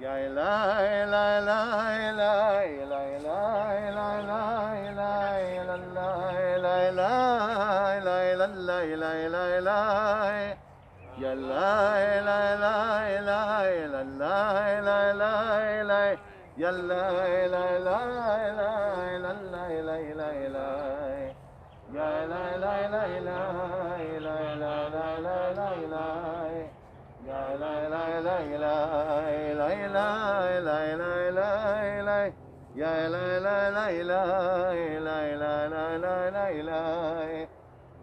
Ya Elai, Elai, Elai, Elai, Elai, Elai, Elai, Elai, Elai, Elai, Elai, Elai, Elai, Elai, Elai. Ya Elai, Elai, Elai, Elai, Elai, Elai, Elai, Elai. Ya Elai, Elai, Elai, Elai, Elai, Elai, Elai, Elai. Ya Elai, Elai, Elai, Elai, Elai, Elai, Elai, Elai, Elai. Ya la la la la la la la la la. Ya la la la la la la la la la.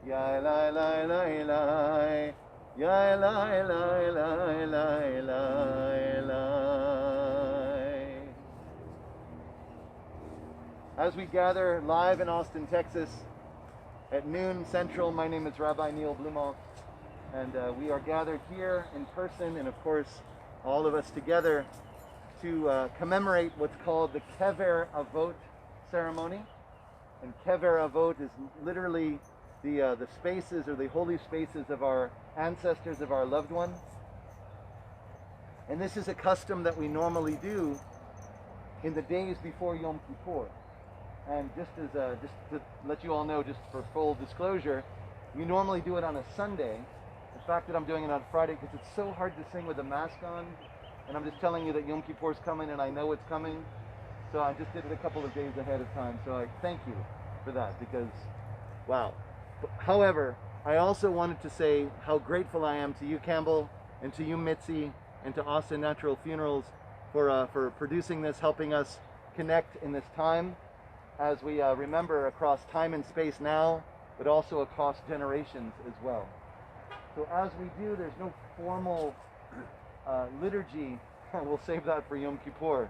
Ya la la la la. Ya la la la la la. As we gather live in Austin, Texas, at noon Central, my name is Rabbi Blumofe. And we are gathered here in person, and of course, all of us together to commemorate what's called the Kever Avot ceremony. And Kever Avot is literally the spaces or the holy spaces of our ancestors, of our loved ones. And this is a custom that we normally do in the days before Yom Kippur. And just to let you all know, just for full disclosure, we normally do it on a Sunday. The fact that I'm doing it on Friday because it's so hard to sing with a mask on, and I'm just telling you that Yom Kippur is coming and I know it's coming, so I just did it a couple of days ahead of time, so I thank you for that because, wow. However, I also wanted to say how grateful I am to you, Campbell, and to you, Mitzi, and to Austin Natural Funerals for producing this, helping us connect in this time as we remember across time and space now, but also across generations as well. So as we do, there's no formal liturgy. We'll save that for Yom Kippur.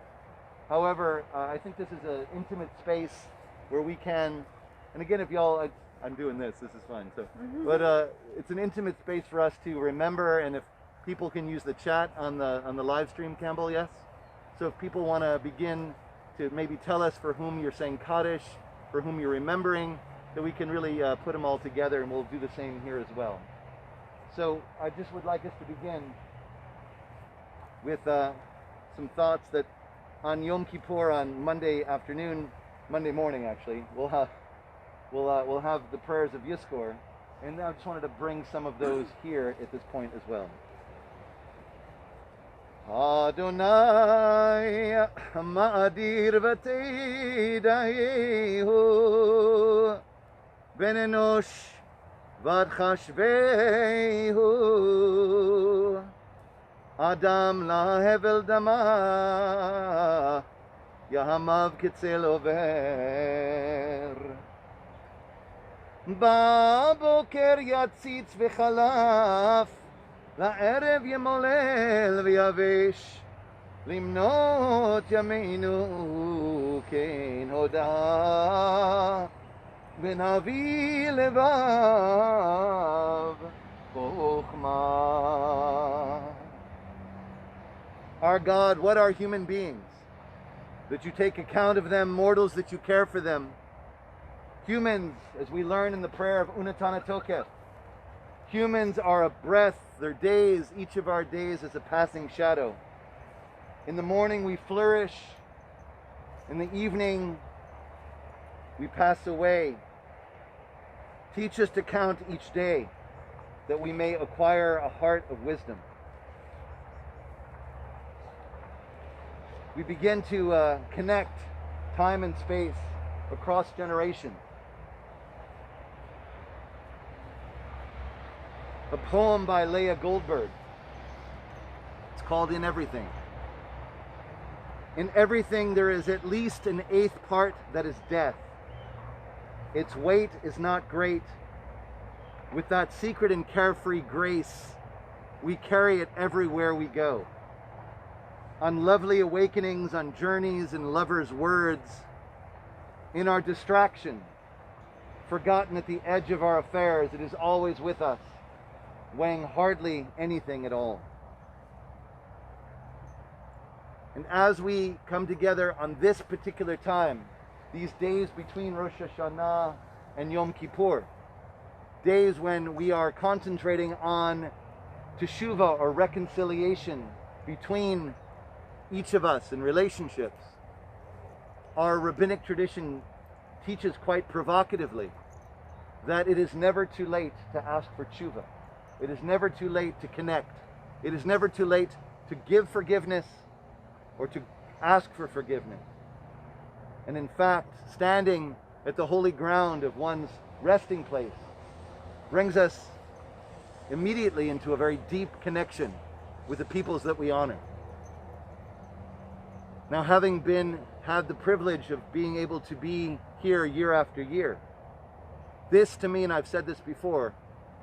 However, I think this is an intimate space where we can, and again, if y'all, I'm doing this is fun. So, but it's an intimate space for us to remember, and if people can use the chat on the live stream, Campbell, yes? So if people want to begin to maybe tell us for whom you're saying Kaddish, for whom you're remembering, that we can really put them all together, and we'll do the same here as well. So I just would like us to begin with some thoughts that on Yom Kippur, on Monday morning actually, we'll have the prayers of Yizkor, and I just wanted to bring some of those here at this point as well. Adonai ma'adir v'teidayehu ben enosh Vad chashvehu Adam lahevel dama Yahamav kitzel over Baboker yatzitz v'chalaf La'erev yemolel v'yavesh Limnot yameinu kein hodah V'navi levav chokhmah. Our God, what are human beings? That you take account of them, mortals, that you care for them. Humans, as we learn in the prayer of Unatana Tokef, humans are a breath, their days, each of our days is a passing shadow. In the morning we flourish, in the evening we pass away. Teach us to count each day, that we may acquire a heart of wisdom. We begin to connect time and space across generations. A poem by Leah Goldberg. It's called In Everything. In everything there is at least an eighth part that is death. Its weight is not great. With that secret and carefree grace, we carry it everywhere we go. On lovely awakenings, on journeys, in lovers' words, in our distraction, forgotten at the edge of our affairs, it is always with us, weighing hardly anything at all. And as we come together on this particular time, these days between Rosh Hashanah and Yom Kippur, days when we are concentrating on teshuvah or reconciliation between each of us in relationships, our rabbinic tradition teaches quite provocatively that it is never too late to ask for tshuva. It is never too late to connect. It is never too late to give forgiveness or to ask for forgiveness. And in fact, standing at the holy ground of one's resting place brings us immediately into a very deep connection with the peoples that we honor. Now, having had the privilege of being able to be here year after year, this to me, and I've said this before,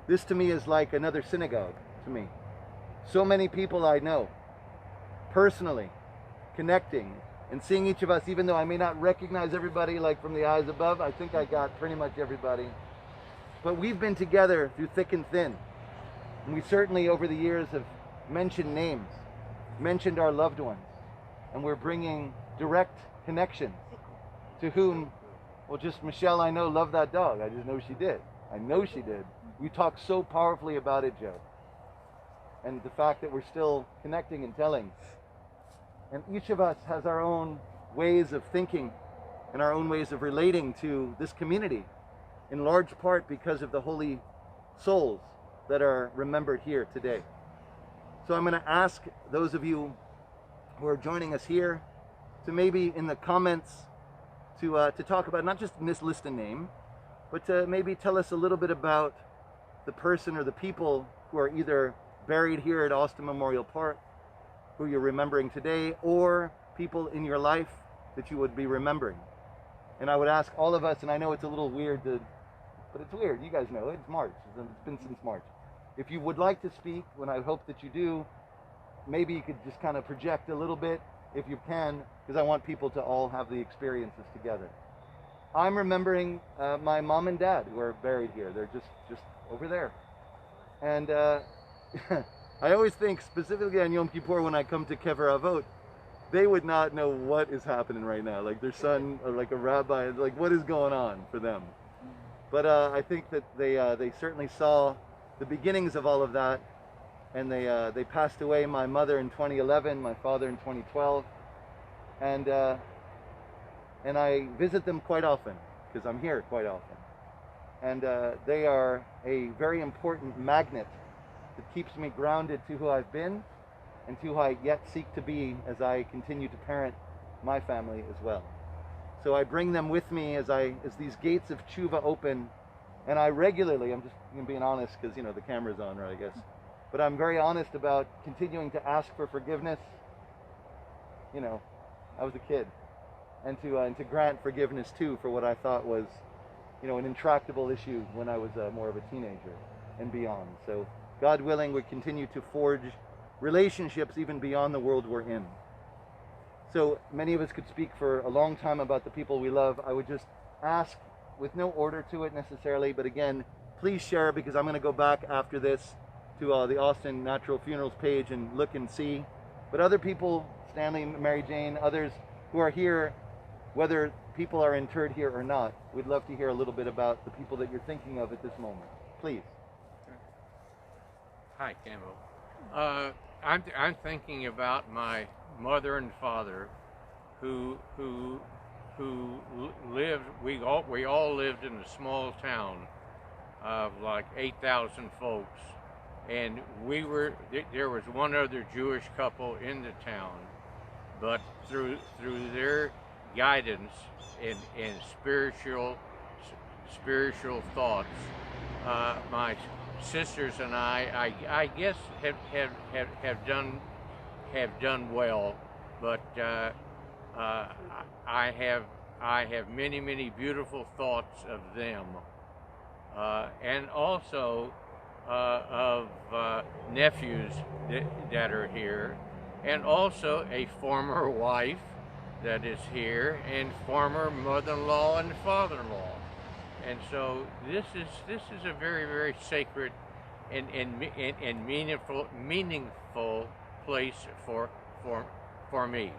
this to me is like another synagogue to me. So many people I know, personally, connecting and seeing each of us, even though I may not recognize everybody like from the eyes above, I think I got pretty much everybody. But we've been together through thick and thin. And we certainly over the years have mentioned names, mentioned our loved ones, and we're bringing direct connections to whom, well, just Michelle, I know, loved that dog. I just know she did. I know she did. We talk so powerfully about it, Joe. And the fact that we're still connecting and telling. And each of us has our own ways of thinking and our own ways of relating to this community, in large part because of the holy souls that are remembered here today. So I'm going to ask those of you who are joining us here to maybe in the comments to talk about not just in this list of name, but to maybe tell us a little bit about the person or the people who are either buried here at Austin Memorial Park, who you're remembering today, or people in your life that you would be remembering. And I would ask all of us, and I know it's a little weird but it's weird, you guys know, it's March, it's been since March. If you would like to speak, when I hope that you do, maybe you could just kind of project a little bit, if you can, because I want people to all have the experiences together. I'm remembering my mom and dad who are buried here. They're just over there. And I always think, specifically on Yom Kippur, when I come to Kever Avot, they would not know what is happening right now. Like their son, or like a rabbi, like what is going on for them. But I think that they certainly saw the beginnings of all of that, and they passed away. My mother in 2011, my father in 2012, and I visit them quite often because I'm here quite often, and they are a very important magnet that keeps me grounded to who I've been and to who I yet seek to be as I continue to parent my family as well. So I bring them with me as these gates of tshuva open, and I regularly, I'm just being honest because, you know, the camera's on, right, I guess, but I'm very honest about continuing to ask for forgiveness. You know, I was a kid, and to grant forgiveness too for what I thought was, you know, an intractable issue when I was more of a teenager and beyond. So God willing, we continue to forge relationships even beyond the world we're in. So many of us could speak for a long time about the people we love. I would just ask, with no order to it necessarily, but again, please share, because I'm going to go back after this to the Austin Natural Funerals page and look and see. But other people, Stanley, Mary Jane, others who are here, whether people are interred here or not, we'd love to hear a little bit about the people that you're thinking of at this moment. Please. Hi, Campbell. I'm thinking about my mother and father, who lived. We all lived in a small town of like 8,000 folks, and there was one other Jewish couple in the town, but through their guidance and spiritual thoughts, my sisters and I guess have done well, but I have many beautiful thoughts of them, and also of nephews that are here, and also a former wife that is here, and former mother-in-law and father-in-law. And so this is a very sacred and meaningful place for me.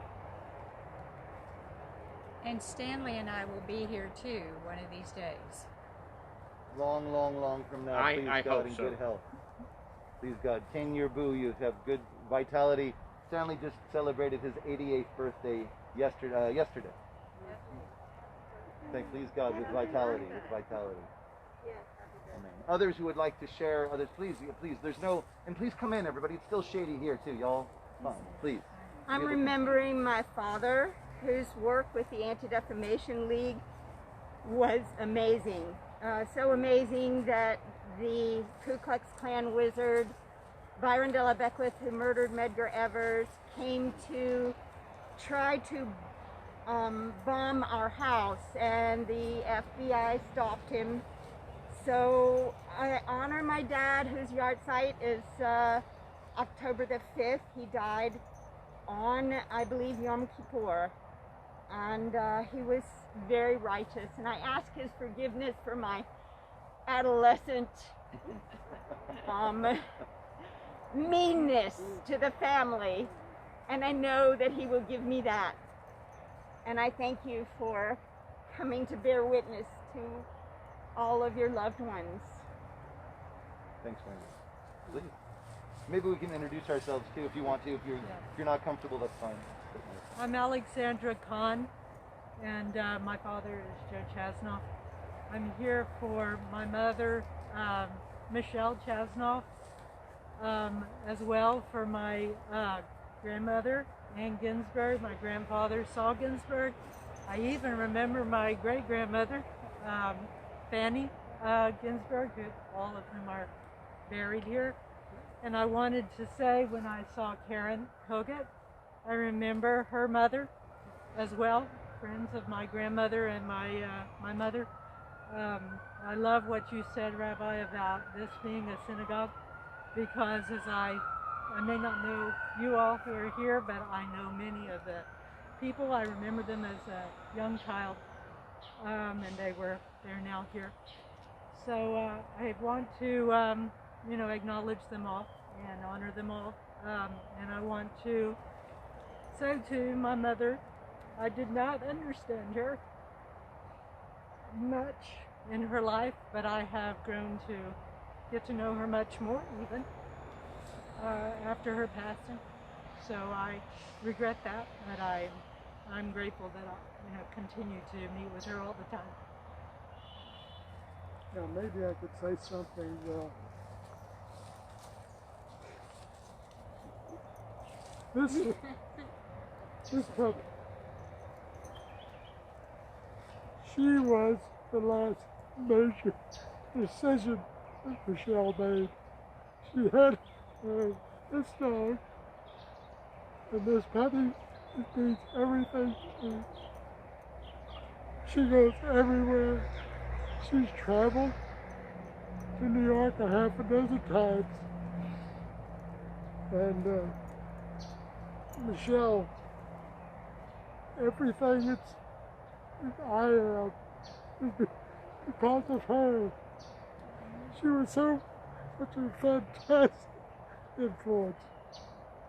And Stanley and I will be here too one of these days. Long from now, please I God, hope in so. good health. Please God, 10-year boo, you have good vitality. Stanley just celebrated his 88th birthday yesterday. Thank please God with vitality, Amen. Others who would like to share, please, and please come in, everybody. It's still shady here too, y'all. Fine, please. I'm remembering my father, whose work with the Anti-Defamation League was amazing. So amazing that the Ku Klux Klan wizard, Byron Della Beckwith, who murdered Medgar Evers, came to try to bomb our house, and the FBI stopped him. So I honor my dad, whose yard site is October the 5th. He died on, I believe, Yom Kippur. And he was very righteous. And I ask his forgiveness for my adolescent meanness to the family. And I know that he will give me that. And I thank you for coming to bear witness to all of your loved ones. Thanks very much. Please. Maybe we can introduce ourselves too if you want to. If you're not comfortable, that's fine. I'm Alexandra Kahn, and my father is Joe Chasnoff. I'm here for my mother, Michelle Chasnoff, as well for my grandmother, Ann Ginsberg, my grandfather, Saul Ginsberg. I even remember my great-grandmother, Fanny Ginsberg, who all of whom are buried here. And I wanted to say, when I saw Karen Kogut, I remember her mother as well, friends of my grandmother and my mother. I love what you said, Rabbi, about this being a synagogue, because I may not know you all who are here, but I know many of the people. I remember them as a young child, and they're now here. So I want to acknowledge them all and honor them all. And I want to say to my mother, I did not understand her much in her life, but I have grown to get to know her much more even after her passing. So I regret that, but I'm grateful that I continue to meet with her all the time. Yeah, maybe I could say something. This couple, she was the last major decision that Michelle made. She had this dog, and this puppy, it means everything to me. She goes everywhere. She's traveled to New York a half a dozen times. And Michelle, everything I am is because of her. She was such a fantastic influence.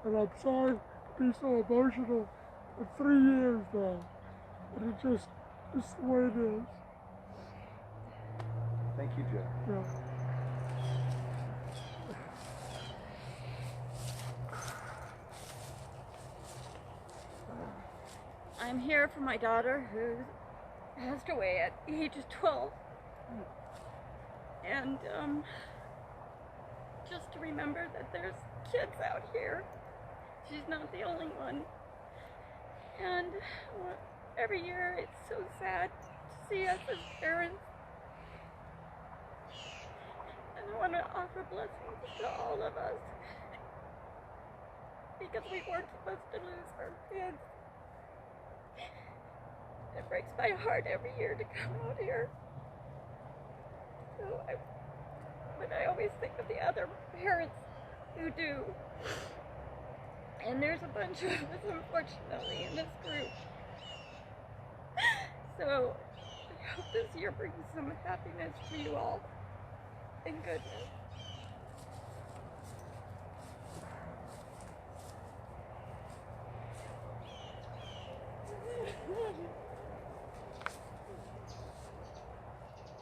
And I'm sorry to be so emotional for 3 years now, but it's just the way it is. Thank you, Joe. Yeah. I'm here for my daughter, who passed away at the age of 12. And just to remember that there's kids out here. She's not the only one. And every year it's so sad to see us as parents. And I want to offer blessings to all of us, because we weren't supposed to lose our kids. It breaks my heart every year to come out here. But I always think of the other parents who do. And there's a bunch of us, unfortunately, in this group. So I hope this year brings some happiness for you all and goodness.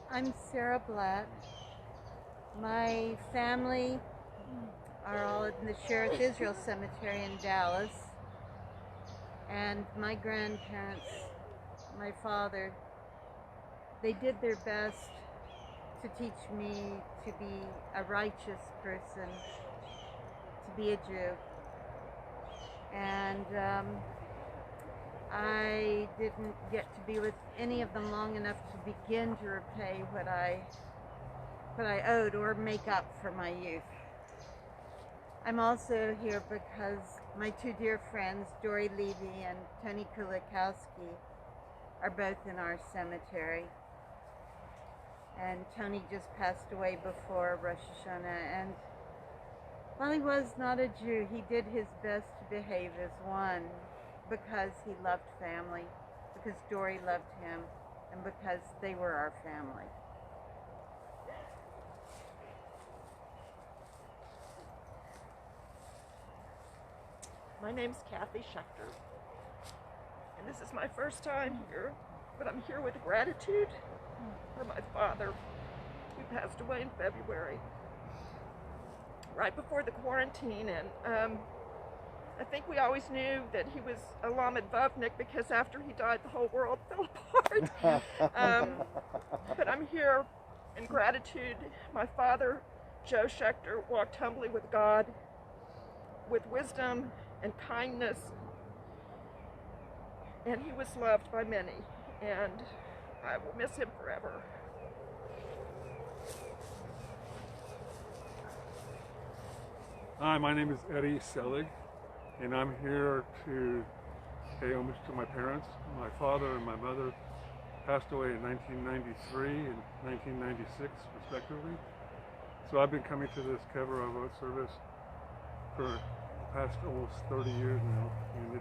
I'm Sarah Blatt. My family are all in the Sheriff Israel Cemetery in Dallas. And my grandparents, my father, they did their best to teach me to be a righteous person, to be a Jew. And I didn't get to be with any of them long enough to begin to repay what I owed or make up for my youth. I'm also here because my two dear friends, Dory Levy and Tony Kulikowski, are both in our cemetery. And Tony just passed away before Rosh Hashanah. And while he was not a Jew, he did his best to behave as one because he loved family, because Dory loved him, and because they were our family. My name's Kathy Schechter, and this is my first time here, but I'm here with gratitude for my father, who passed away in February, right before the quarantine. And I think we always knew that he was a Lamed Vavnik because after he died, the whole world fell apart. But I'm here in gratitude. My father, Joe Schechter, walked humbly with God, with wisdom and kindness, and he was loved by many, and I will miss him forever. Hi, my name is Eddie Selig, and I'm here to pay homage to my parents. My father and my mother passed away in 1993 and 1996, respectively. So I've been coming to this Kever Avot service for the past almost 30 years now, and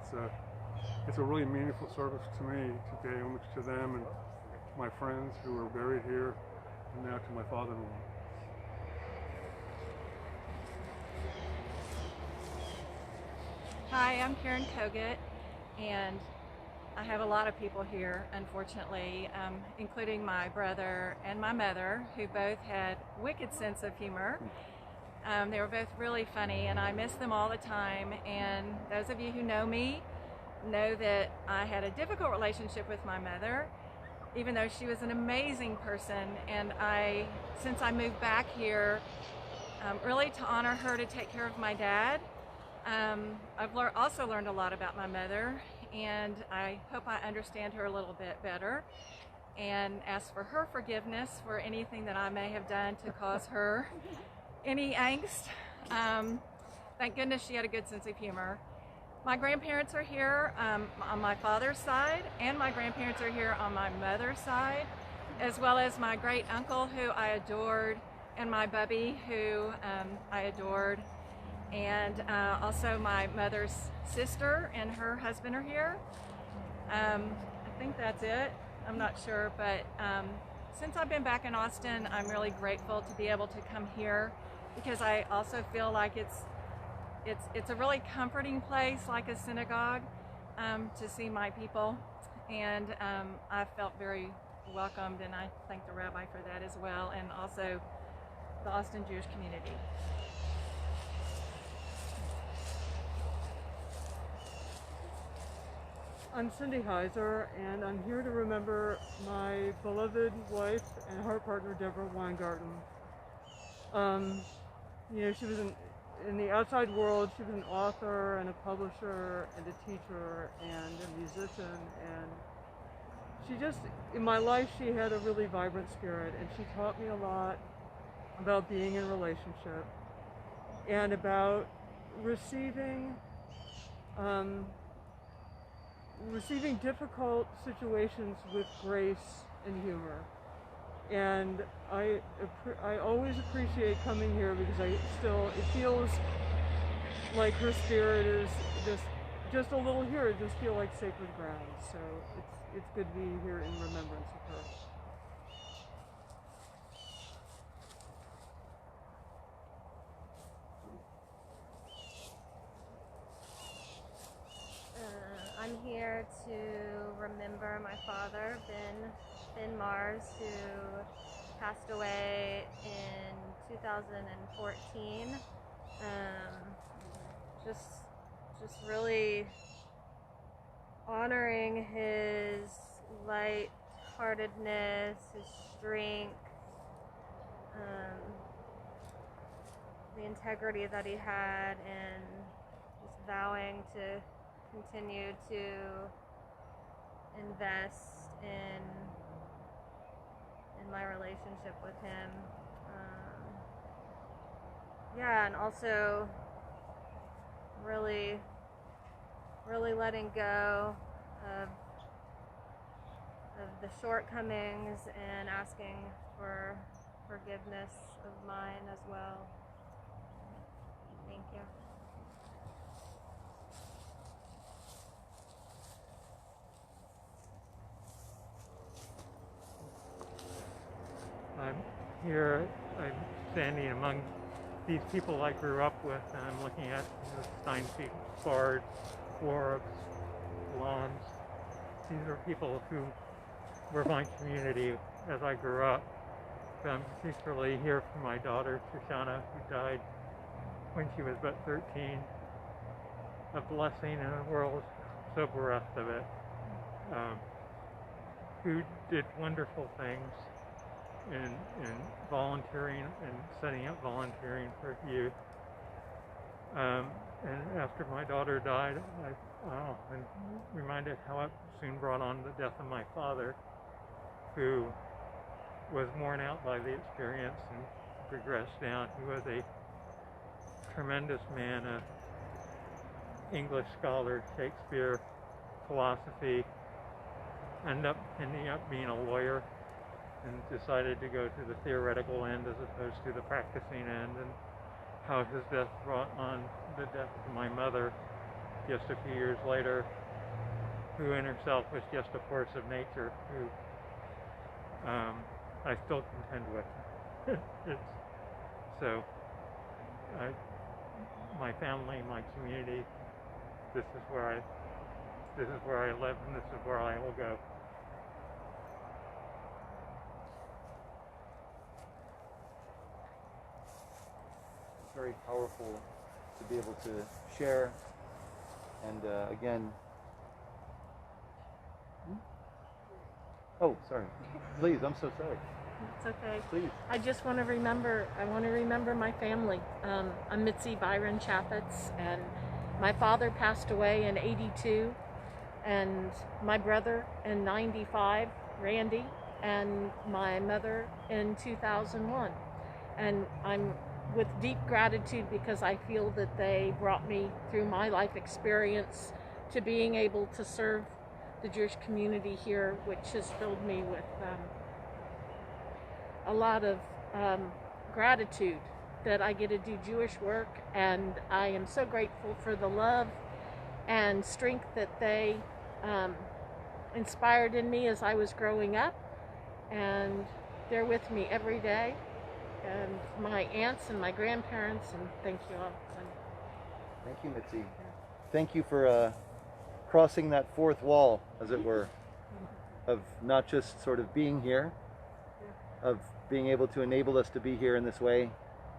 it's a really meaningful service to me to pay homage to them and my friends who are buried here, and now to my father-in-law. Hi, I'm Karen Kogut, and I have a lot of people here, unfortunately, including my brother and my mother, who both had wicked sense of humor. They were both really funny, and I miss them all the time. And those of you who know me know that I had a difficult relationship with my mother, even though she was an amazing person. And since I moved back here, really to honor her, to take care of my dad, I've also learned a lot about my mother, and I hope I understand her a little bit better and ask for her forgiveness for anything that I may have done to cause her any angst. Thank goodness she had a good sense of humor. My grandparents are here on my father's side, and my grandparents are here on my mother's side, as well as my great uncle, who I adored, and my bubby, who I adored. And also my mother's sister and her husband are here. I think that's it. I'm not sure, but since I've been back in Austin, I'm really grateful to be able to come here, because I also feel like it's a really comforting place, like a synagogue, to see my people, and I felt very welcomed, and I thank the Rabbi for that as well, and also the Austin Jewish community. I'm Cindy Heiser, and I'm here to remember my beloved wife and heart partner, Deborah Weingarten. She was in the outside world. She was an author and a publisher and a teacher and a musician, and she just, in my life, she had a really vibrant spirit, and she taught me a lot about being in a relationship and about receiving difficult situations with grace and humor. And I always appreciate coming here, because it feels like her spirit is just a little here. It just feels like sacred ground. So it's good to be here in remembrance of her. I'm here to remember my father, Ben Mars, who passed away in 2014. Just really honoring his light-heartedness, his strength, the integrity that he had, and just vowing to continue to invest in my relationship with him. Yeah, and also really letting go of the shortcomings and asking for forgiveness of mine as well. Thank you. I'm here, I'm standing among these people I grew up with, and I'm looking at Steinbeck, Bard, Forbes, Lawns. These are people who were my community as I grew up. But I'm particularly here for my daughter, Shoshana, who died when she was but 13. A blessing in a world so bereft of it. Who did wonderful things in volunteering and setting up volunteering for youth. And after my daughter died, I'm reminded how it soon brought on the death of my father, who was worn out by the experience and progressed down. He was a tremendous man, a English scholar, Shakespeare, philosophy, ending up being a lawyer, and decided to go to the theoretical end as opposed to the practicing end, and how his death brought on the death of my mother just a few years later, who in herself was just a force of nature, who I still contend with. My family, my community, this is where I live, and this is where I will go. Very powerful to be able to share, and again, oh, sorry, please, I'm so sorry. It's okay. Please. I just want to remember my family. I'm Mitzi Byron Chaffetz, and my father passed away in 82, and my brother in 95, Randy, and my mother in 2001. And I'm with deep gratitude because I feel that they brought me through my life experience to being able to serve the Jewish community here, which has filled me with a lot of gratitude that I get to do Jewish work, and I am so grateful for the love and strength that they inspired in me as I was growing up, and they're with me every day, and my aunts and my grandparents, and thank you all. Thank you, Mitzi. Thank you for crossing that fourth wall, as it were, of not just sort of being here, of being able to enable us to be here in this way,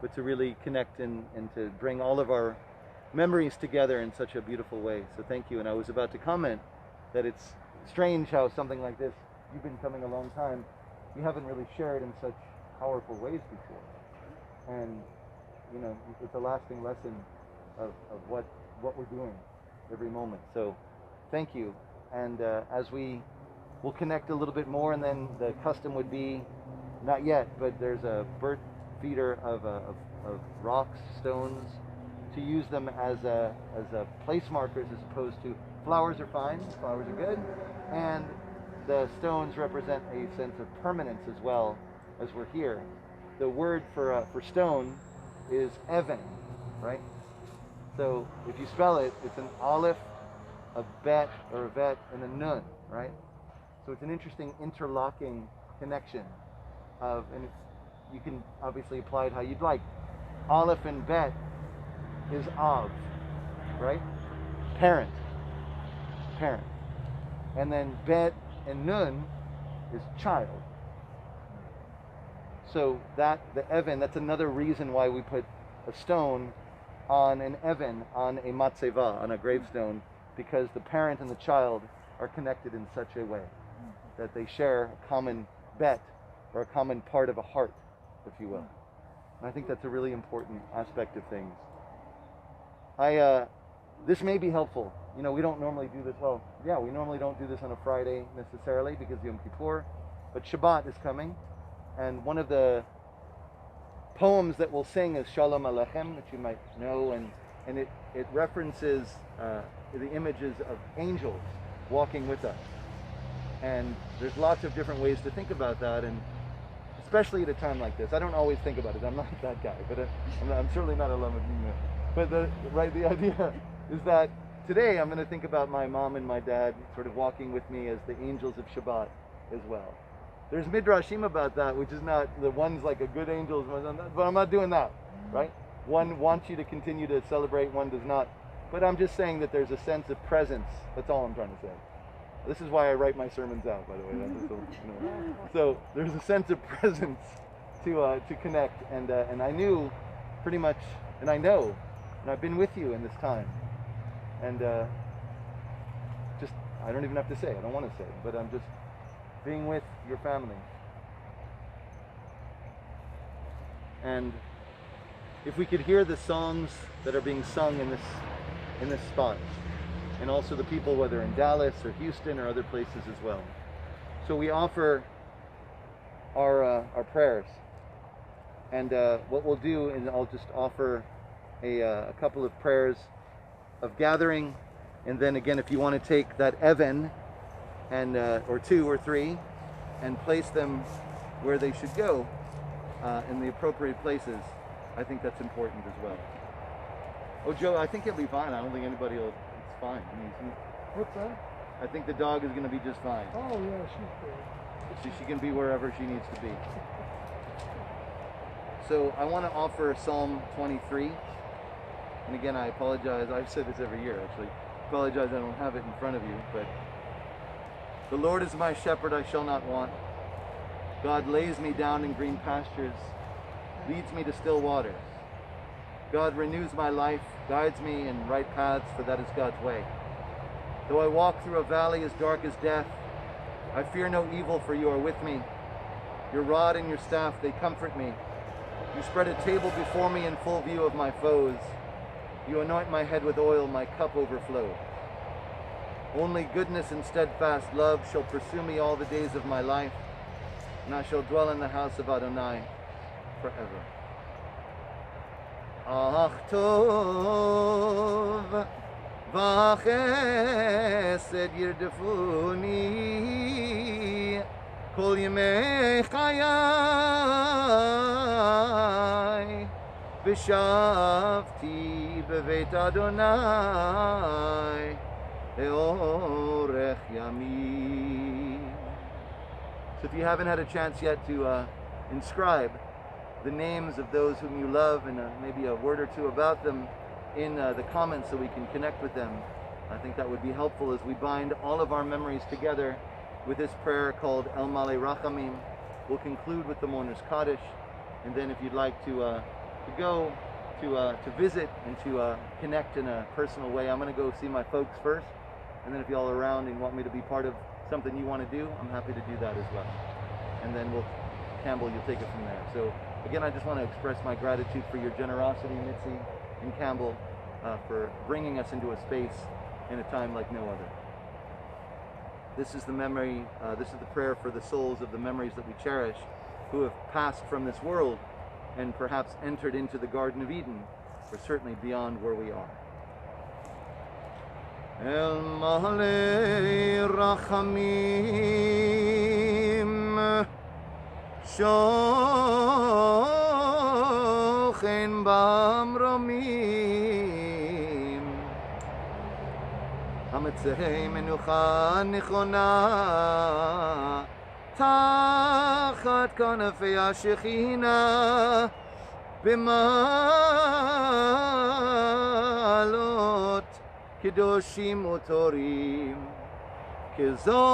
but to really connect and to bring all of our memories together in such a beautiful way. So thank you. And I was about to comment that it's strange how something like this, you've been coming a long time, you haven't really shared in such powerful ways before. And, you know, it's a lasting lesson of what we're doing every moment. So thank you. And as we will connect a little bit more, and then the custom would be, not yet, but there's a bird feeder of rocks, stones, to use them as place markers as opposed to flowers are fine, flowers are good, and the stones represent a sense of permanence as well as we're here. The word for stone is even, right? So if you spell it, it's an aleph, a bet or a vet, and a nun, right? So it's an interesting interlocking connection and you can obviously apply it how you'd like. Aleph and bet is av, right? Parent. And then bet and nun is child. So that, the even, that's another reason why we put a stone on an even, on a matzeva, on a gravestone, because the parent and the child are connected in such a way that they share a common bet or a common part of a heart, if you will. And I think that's a really important aspect of things. This may be helpful. You know, we don't normally do this. Well, yeah, we normally don't do this on a Friday necessarily because of Yom Kippur, but Shabbat is coming, and one of the poems that we'll sing is Shalom Aleichem, which you might know, and it references the images of angels walking with us. And there's lots of different ways to think about that, and especially at a time like this. I don't always think about it. I'm not that guy, but I'm certainly not a Lamadina. But the idea is that today I'm going to think about my mom and my dad sort of walking with me as the angels of Shabbat as well. There's midrashim about that, which is not the one's like a good angel, but I'm not doing that, right? One wants you to continue to celebrate, one does not. But I'm just saying that there's a sense of presence. That's all I'm trying to say. This is why I write my sermons out, by the way. That's just, you know. So there's a sense of presence to connect, and I knew pretty much, and I know, and I've been with you in this time, and just I don't even have to say. I don't want to say, but I'm just being with your family. And if we could hear the songs that are being sung in this spot, and also the people, whether in Dallas or Houston or other places as well. So we offer our prayers, and what we'll do is I'll just offer a couple of prayers of gathering, and then again, if you want to take that even and or two or three and place them where they should go in the appropriate places, I think that's important as well. Oh, Joe, I think he'll be fine. I don't think anybody will. It's fine. I mean, What's that? I think the dog is going to be just fine. Oh, yeah, she's good. She can be wherever she needs to be. So I want to offer Psalm 23. And again, I apologize. I've said this every year, actually. Apologize I don't have it in front of you, but the Lord is my shepherd, I shall not want. God lays me down in green pastures, leads me to still waters. God renews my life, guides me in right paths, for that is God's way. Though I walk through a valley as dark as death, I fear no evil, for you are with me. Your rod and your staff, they comfort me. You spread a table before me in full view of my foes. You anoint my head with oil, my cup overflows. Only goodness and steadfast love shall pursue me all the days of my life, and I shall dwell in the house of Adonai forever. Ach tov v'chesed yirdefuni kol yemei chayai v'shavti b'veit Adonai le'orech yamim. So if you haven't had a chance yet to inscribe the names of those whom you love and maybe a word or two about them in the comments so we can connect with them, I think that would be helpful as we bind all of our memories together with this prayer called El Malei Rachamim. We'll conclude with the Mourner's Kaddish, and then if you'd like to go to visit and to connect in a personal way, I'm going to go see my folks first, and then if y'all are around and want me to be part of something you want to do, I'm happy to do that as well. And then Campbell, you'll take it from there. So again, I just want to express my gratitude for your generosity, Mitzi and Campbell, for bringing us into a space in a time like no other. This is the memory, this is the prayer for the souls of the memories that we cherish, who have passed from this world and perhaps entered into the Garden of Eden, or certainly beyond where we are. El Malei Rachamim Shochen Bamromim Hametzei Menucha Nichona Tachat Kanafei HaShechina B'malot Kedoshim Utorim Kizor